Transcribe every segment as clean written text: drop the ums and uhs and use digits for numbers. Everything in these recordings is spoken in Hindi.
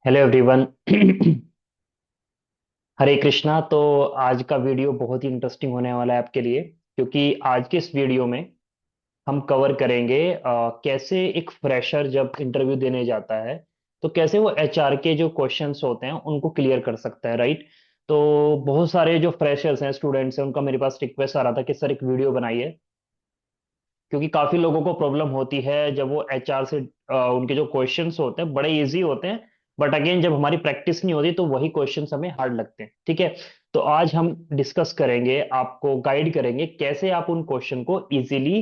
Hello everyone. हरे कृष्णा। तो आज का वीडियो बहुत ही इंटरेस्टिंग होने वाला है आपके लिए, क्योंकि आज के इस वीडियो में हम कवर करेंगे कैसे एक फ्रेशर जब इंटरव्यू देने जाता है तो कैसे वो एचआर के जो क्वेश्चंस होते हैं उनको क्लियर कर सकता है, राइट। तो बहुत सारे जो फ्रेशर्स हैं, स्टूडेंट्स हैं, उनका मेरे पास रिक्वेस्ट आ रहा था कि सर एक वीडियो बनाइए, क्योंकि काफी लोगों को प्रॉब्लम होती है जब वो एचआर से उनके जो क्वेश्चंस होते हैं बड़े इजी होते हैं, बट अगेन जब हमारी प्रैक्टिस नहीं होती तो वही क्वेश्चंस हमें हार्ड लगते हैं। ठीक है। तो आज हम डिस्कस करेंगे, आपको गाइड करेंगे कैसे आप उन क्वेश्चन को इजीली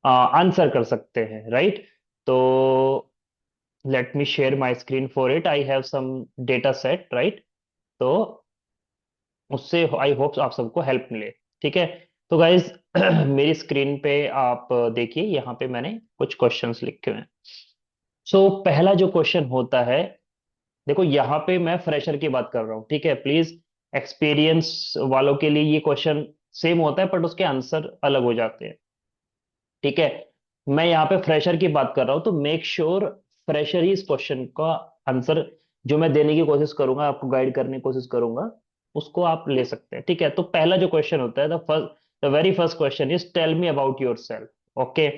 आंसर कर सकते हैं, राइट। तो let me share my screen for it. I have some data set, right. तो उससे आई होप आप सबको हेल्प मिले। ठीक है। तो गाइज मेरी स्क्रीन पे आप देखिए, यहाँ पे मैंने कुछ क्वेश्चंस लिखे हुए हैं। सो पहला जो क्वेश्चन होता है, देखो यहाँ पे मैं फ्रेशर की बात कर रहा हूँ, ठीक है। प्लीज, एक्सपीरियंस वालों के लिए ये क्वेश्चन सेम होता है बट उसके आंसर अलग हो जाते हैं। ठीक है। मैं यहाँ पे फ्रेशर की बात कर रहा हूँ, तो मेक श्योर फ्रेशर ही इस क्वेश्चन का आंसर जो मैं देने की कोशिश करूंगा, आपको गाइड करने की कोशिश करूंगा, उसको आप ले सकते हैं। ठीक है। तो पहला जो क्वेश्चन होता है, the very first question is tell me about yourself. Okay.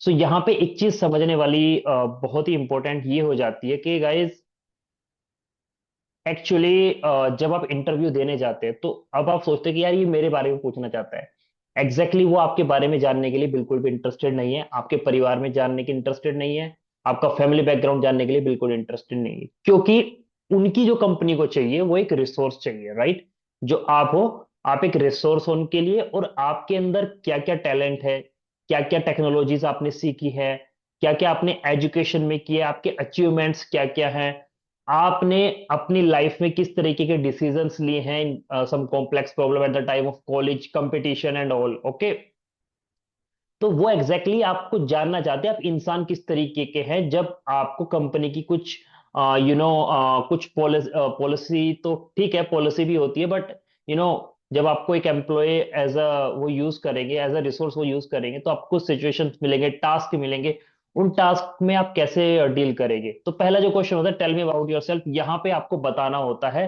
So यहाँ पे एक चीज समझने वाली बहुत ही इंपॉर्टेंट ये हो जाती है कि गाइज एक्चुअली जब आप इंटरव्यू देने जाते हैं तो अब आप सोचते हैं कि यार ये मेरे बारे में पूछना चाहता है। एग्जैक्टली वो आपके बारे में जानने के लिए बिल्कुल भी इंटरेस्टेड नहीं है, आपके परिवार में जानने के इंटरेस्टेड नहीं है, आपका फैमिली बैकग्राउंड जानने के लिए बिल्कुल इंटरेस्टेड नहीं है, क्योंकि उनकी जो कंपनी को चाहिए वो एक रिसोर्स चाहिए, राइट। जो आप हो, आप एक रिसोर्स हो उनके लिए, और आपके अंदर क्या क्या टैलेंट है, क्या क्या टेक्नोलॉजीज आपने सीखी है, क्या क्या आपने एजुकेशन में किया, आपके अचीवमेंट्स क्या क्या हैं, आपने अपनी लाइफ में किस तरीके के डिसीजंस लिए हैं, some complex problem at the time of college competition and all. Okay. तो वो एग्जैक्टली exactly आपको जानना चाहते हैं आप इंसान किस तरीके के हैं जब आपको कंपनी की कुछ कुछ पॉलिसी तो ठीक है, पॉलिसी भी होती है, बट यू नो जब आपको एक एम्प्लॉय एज अ वो यूज करेंगे, एज अ रिसोर्स वो यूज करेंगे, तो आपको सिचुएशंस मिलेंगे, टास्क मिलेंगे, उन टास्क में आप कैसे डील करेंगे। तो पहला जो क्वेश्चन होता है, टेल मी अबाउट योरसेल्फ, यहाँ पे आपको बताना होता है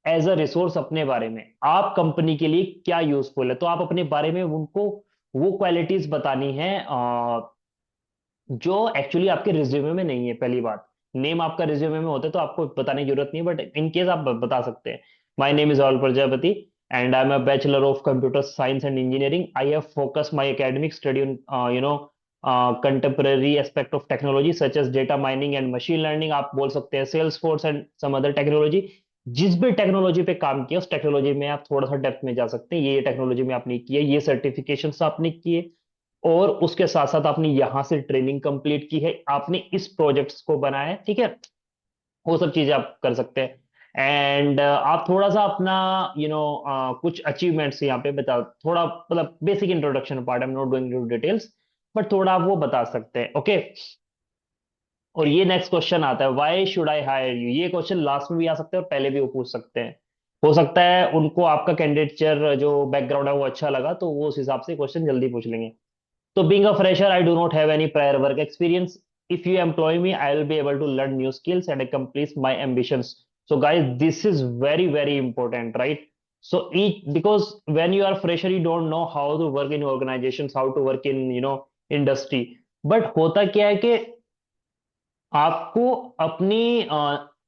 एज अ रिसोर्स अपने बारे में, आप कंपनी के लिए क्या यूजफुल है, तो आप अपने बारे में उनको वो क्वालिटीज बतानी है जो एक्चुअली आपके रिज्यूमे में नहीं है। पहली बात, नेम आपका रिज्यूमे में होता है तो आपको बताने की जरूरत नहीं, बट इन केस आप बता सकते हैं। My name is Rahul Prajapati and I am a bachelor of computer science and engineering. I have focus my academic study on contemporary aspect of technology such as data mining and machine learning. आप बोल सकते हैं Salesforce and some other technology. जिस भी टेक्नोलॉजी पे काम किया उस टेक्नोलॉजी में आप थोड़ा सा डेप्थ में जा सकते हैं, ये टेक्नोलॉजी में आपने की है, ये सर्टिफिकेशन आपने किए, और उसके साथ साथ आपने यहां से ट्रेनिंग कंप्लीट की है, आपने इस प्रोजेक्ट्स को बनाया है। ठीक है। वो सब चीजें आप कर सकते हैं। एंड आप थोड़ा सा अपना कुछ अचीवमेंट्स यहाँ पे बता, थोड़ा मतलब basic introduction part, I am not going to details, but थोड़ा आप वो बता सकते हैं। ओके। और ये नेक्स्ट क्वेश्चन आता है, why should I hire you. ये क्वेश्चन लास्ट में भी आ सकते हैं और पहले भी वो पूछ सकते हैं। हो सकता है उनको आपका कैंडिडेचर जो बैकग्राउंड है वो अच्छा लगा, तो वो उस हिसाब से क्वेश्चन जल्दी पूछ लेंगे। So being a fresher, I do not have any prior work experience. If you employ me, I will be able to learn new skills and accomplish my ambitions. So guys, this is very, very important, right? So each, because when you are fresher, you don't know how to work in organizations, how to work in, industry. But होता क्या है कि आपको अपनी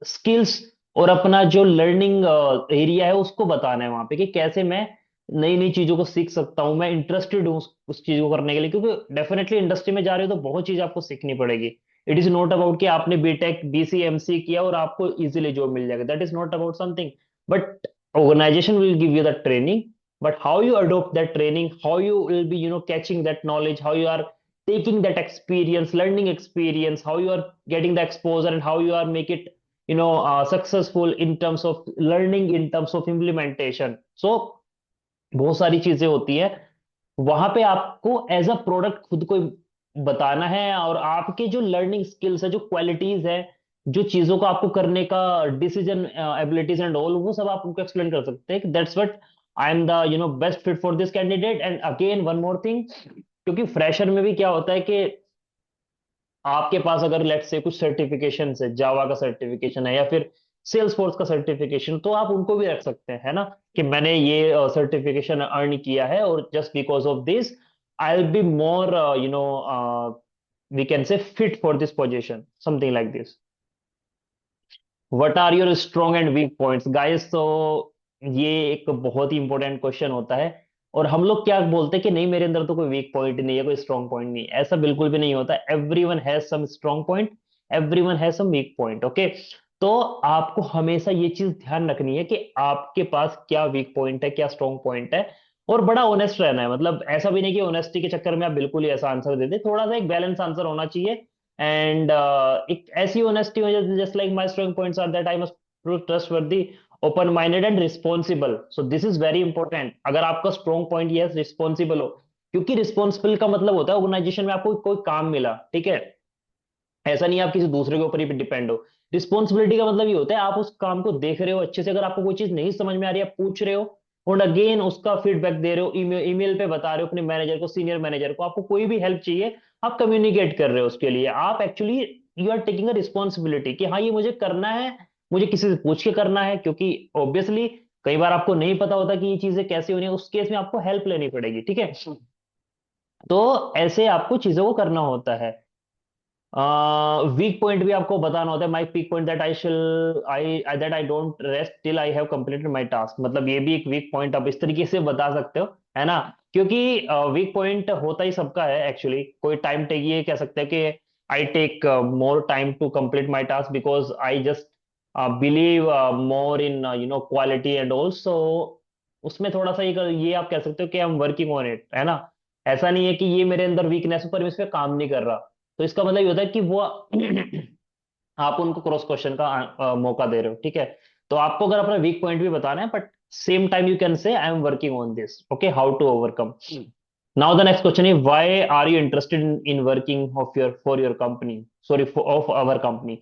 स्किल्स और अपना जो लर्निंग एरिया है उसको बताना है वहां पे कि कैसे मैं नई नई चीजों को सीख सकता हूँ, मैं इंटरेस्टेड हूँ उस चीज को करने के लिए, क्योंकि डेफिनेटली इंडस्ट्री में जा रहे हो तो बहुत चीज आपको सीखनी पड़ेगी। इट इज नॉट अबाउट कि आपने बीटेक बीसी एमसी किया और आपको इजीली जॉब मिल जाएगा, that is not about something, but organisation will give you the training, but how you adopt that training, how you will be catching that knowledge, how you are taking that experience, learning experience, how you are getting the exposure and how you are make it successful in terms of learning, in terms of implementation. So बहुत सारी चीजें होती है वहां पे, आपको एज अ प्रोडक्ट खुद को बताना है, और आपके जो लर्निंग स्किल्स है, जो क्वालिटीज है, जो चीजों को आपको करने का डिसीजन एबिलिटीज एंड ऑल, वो सब आप उनको एक्सप्लेन कर सकते हैं। That's what I am the best fit for this candidate. And again one more thing, क्योंकि फ्रेशर में भी क्या होता है कि आपके पास अगर लेट्स से कुछ सर्टिफिकेशन है, जावा का सर्टिफिकेशन है या फिर सेल्स फोर्स का सर्टिफिकेशन, तो आप उनको भी रख सकते हैं, है ना, कि मैंने ये सर्टिफिकेशन अर्न किया है और just because of this I will be more we can say fit for this position, something like this. What are your strong and weak points guys? तो ये एक बहुत ही इंपॉर्टेंट क्वेश्चन होता है। और हम लोग क्या बोलते हैं कि नहीं मेरे अंदर तो कोई वीक पॉइंट नहीं है, कोई स्ट्रॉन्ग पॉइंट नहीं है, ऐसा बिल्कुल भी नहीं होता। Everyone has some strong point, everyone has some weak point, okay. तो आपको हमेशा ये चीज ध्यान रखनी है कि आपके पास क्या वीक पॉइंट है, क्या स्ट्रॉन्ग पॉइंट है, और बड़ा ऑनेस्ट रहना है। मतलब ऐसा भी नहीं कि ऑनेस्टी के चक्कर में आप बिल्कुल ही ऐसा आंसर दे दे, थोड़ा सा एक बैलेंस आंसर होना चाहिए। एंड एक ऐसी ऑनेस्टी हो जाए, just like my strong points are that I must prove trustworthy, open minded and responsible. So this is very important. अगर आपका स्ट्रॉन्ग पॉइंट ये रिस्पॉन्सिबल हो, क्योंकि रिस्पॉन्सिबल का मतलब होता है ऑर्गेनाइजेशन में आपको कोई काम मिला, ठीक है, ऐसा नहीं है आप किसी दूसरे के ऊपर ही डिपेंड हो। रिस्पॉन्सिबिलिटी का मतलब ये होता है आप उस काम को देख रहे हो अच्छे से, अगर आपको कोई चीज नहीं समझ में आ रही है आप पूछ रहे हो और अगेन उसका फीडबैक दे रहे हो, ईमेल पे बता रहे हो अपने मैनेजर को, सीनियर मैनेजर को, आपको कोई भी हेल्प चाहिए आप कम्युनिकेट कर रहे हो उसके लिए, आप actually you are taking a responsibility कि हाँ ये मुझे करना है, मुझे किसी से पूछ के करना है, क्योंकि ऑब्वियसली कई बार आपको नहीं पता होता कि ये चीजें कैसे होनी है, उस केस में आपको हेल्प लेनी पड़ेगी, ठीक है। तो ऐसे आपको चीजों को करना होता है। वीक पॉइंट भी आपको बताना होता है। My weak point that I don't rest till I have completed my task, मतलब ये भी एक वीक पॉइंट आप इस तरीके से बता सकते हो, है ना। क्योंकि वीक पॉइंट होता ही सबका है एक्चुअली। कोई टाइम टेक ये कह सकते हैं कि I take more time to complete my task because I just believe more in quality and also. उसमें थोड़ा सा ये आप कह सकते हो कि I am working on it, है ना। ऐसा नहीं है कि ये मेरे अंदर वीकनेस है पर मैं इस पे काम नहीं कर रहा। तो इसका मतलब ये होता है कि वो आप उनको क्रॉस क्वेश्चन का मौका दे रहे हो, ठीक है। तो आपको अगर अपना वीक पॉइंट भी बताना है, but same time you can say I am working on this, okay, how to overcome. Now the next question is why are you interested in working of your for your company, sorry of our company.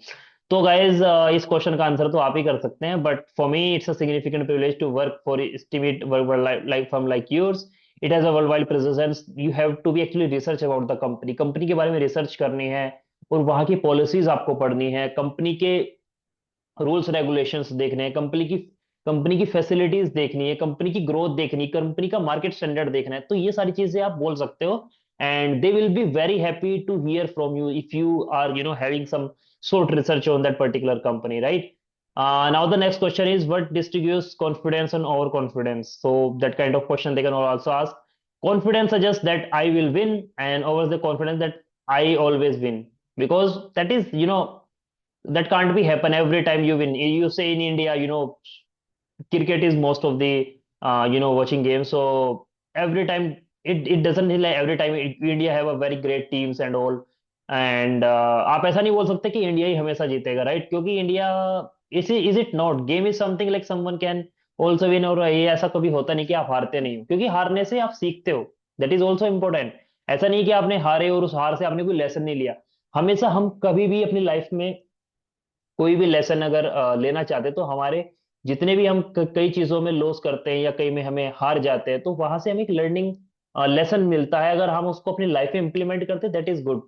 तो गाइज इस क्वेश्चन का आंसर तो आप ही कर सकते हैं, but for me it's a significant privilege to work for esteemed like firm like yours. It has a world wide presence, you have to be actually research about the company, company के बारे में रिसर्च करनी है, और वहां की पॉलिसीज आपको पढ़नी है, कंपनी के रूल्स रेगुलेशंस देखने हैं, कंपनी की फैसिलिटीज देखनी है, कंपनी की ग्रोथ देखनी है, कंपनी का मार्केट स्टैंडर्ड देखना है। तो ये सारी चीजें आप बोल सकते हो, and they will be very happy to hear from you if you are having some sort research on that particular company, right? Now the next question is what distinguishes confidence and overconfidence? So that kind of question they can also ask. Confidence suggests that I will win, and over the confidence that I always win, because that is that can't be happen every time you win. You say in India, cricket is most of the watching games. So every time it doesn't like every time India have a very great teams and all. And आप ऐसा नहीं बोल सकते कि इंडिया ही हमेशा जीतेगा, राइट? क्योंकि India is it not, game is something like someone can also win, और ये ऐसा कभी होता नहीं कि आप हारते नहीं हो, क्योंकि हारने से आप सीखते हो, दैट इज ऑल्सो इम्पोर्टेंट। ऐसा नहीं कि आपने हारे और उस हार से आपने कोई लेसन नहीं लिया। हमेशा हम कभी भी अपनी लाइफ में कोई भी लेसन अगर लेना चाहते हैं, तो हमारे जितने भी हम कई चीजों में लॉस करते हैं या कई में हमें हार जाते हैं, तो वहां से हमें एक लर्निंग लेसन मिलता है। अगर हम उसको अपनी लाइफ में इंप्लीमेंट करते हैं, that is good.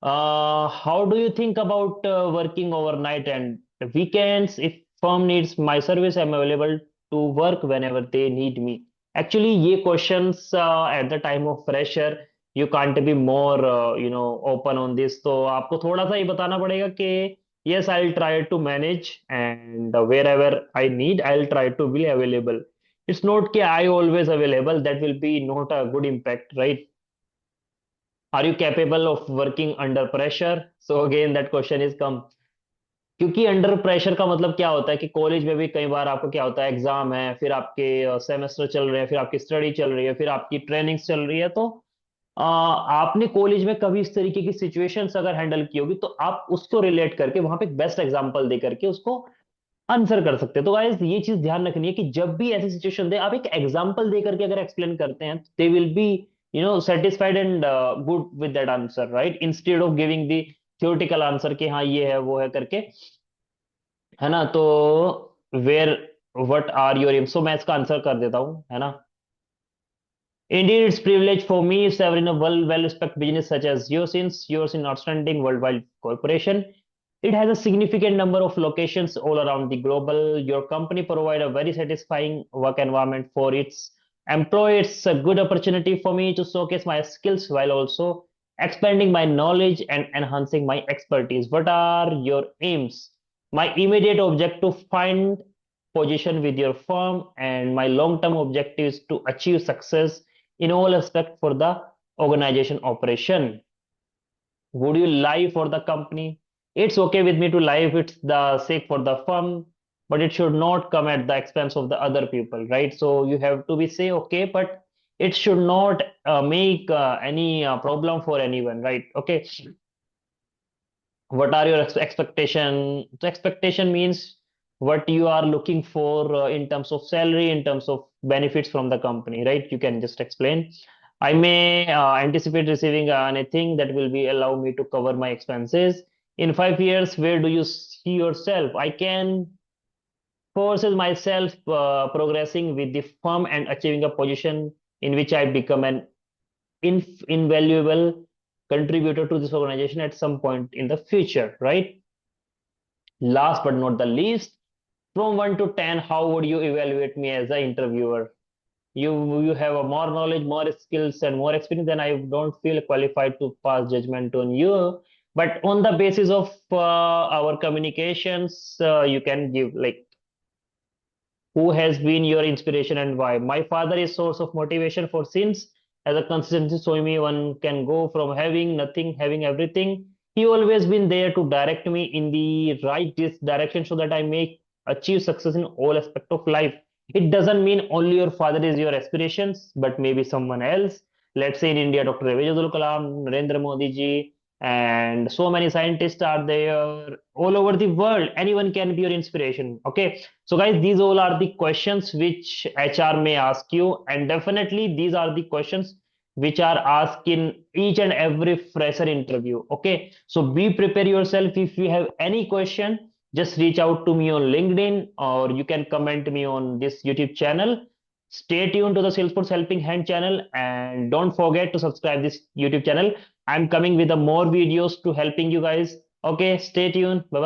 How do you think about working overnight and weekends? If firm needs my service I am available to work whenever they need me. Actually ये questions at the time of fresher you can't be more open on this, तो आपको थोड़ा सा ये बताना पड़ेगा कि yes, I'll try to manage, and wherever I need I'll try to be available. It's not कि I always available, that will be not a good impact, right? Are you capable of working under pressure? So again that question is come, क्योंकि अंडर प्रेशर का मतलब क्या होता है कि कॉलेज में भी कई बार आपको क्या होता है, एग्जाम है, फिर आपके सेमेस्टर चल रहे हैं, फिर आपकी स्टडी चल रही है, फिर आपकी ट्रेनिंग चल रही है, तो आपने कॉलेज में कभी इस तरीके की सिचुएशंस अगर हैंडल की होगी, तो आप उसको रिलेट करके वहां पे एक बेस्ट एग्जांपल दे करके उसको आंसर कर सकते हैं। तो गाइस ये चीज ध्यान रखनी है कि जब भी ऐसी सिचुएशन दे, आप एक एग्जांपल दे करके अगर एक्सप्लेन करते हैं, दे will be satisfied and good with that answer, right? Instead of giving the theoretical answer कि हाँ ये है वो है करके, है ना। तो where what are your aim, so मैं इसका आंसर कर देता हूँ, है ना। Indeed, it's privilege for me serving a well-respected business such as yours, since yours in outstanding worldwide corporation. It has a significant number of locations all around the global. Your company provide a very satisfying work environment for its employees. It's a good opportunity for me to showcase my skills while also expanding my knowledge and enhancing my expertise. What are your aims? My immediate objective to find position with your firm, and my long-term objective is to achieve success in all aspects for the organization operation. Would you lie for the company? It's okay with me to lie if it's the sake for the firm, but it should not come at the expense of the other people, right? So you have to be say okay, but it should not make any problem for anyone, right? Okay. What are your expectation? So expectation means what you are looking for in terms of salary, in terms of benefits from the company, right? You can just explain. I may anticipate receiving anything that will be allow me to cover my expenses in 5 years. Where do you see yourself? I can foresee myself progressing with the firm and achieving a position in which I become an invaluable contributor to this organization at some point in the future, right? Last but not the least, from 1 to 10, how would you evaluate me as an interviewer? You have a more knowledge, more skills, and more experience, then I don't feel qualified to pass judgment on you. But on the basis of our communications, you can give like who has been your inspiration and why. My father is source of motivation for since as a consistency showing me one can go from having nothing, having everything. He always been there to direct me in the right direction so that I may achieve success in all aspect of life. It doesn't mean only your father is your aspirations, but maybe someone else. Let's say in India, Dr. APJ Abdul Kalam, Narendra Modi ji, and so many scientists are there all over the world. Anyone can be your inspiration. Okay, so guys, these all are the questions which HR may ask you, and definitely these are the questions which are asked in each and every fresher interview. Okay, so be prepare yourself. If you have any question, just reach out to me on LinkedIn, or you can comment me on this YouTube channel. Stay tuned to the Salesforce Helping Hand channel, and don't forget to subscribe this YouTube channel. I'm coming with a more videos to helping you guys. Okay, stay tuned. Bye bye.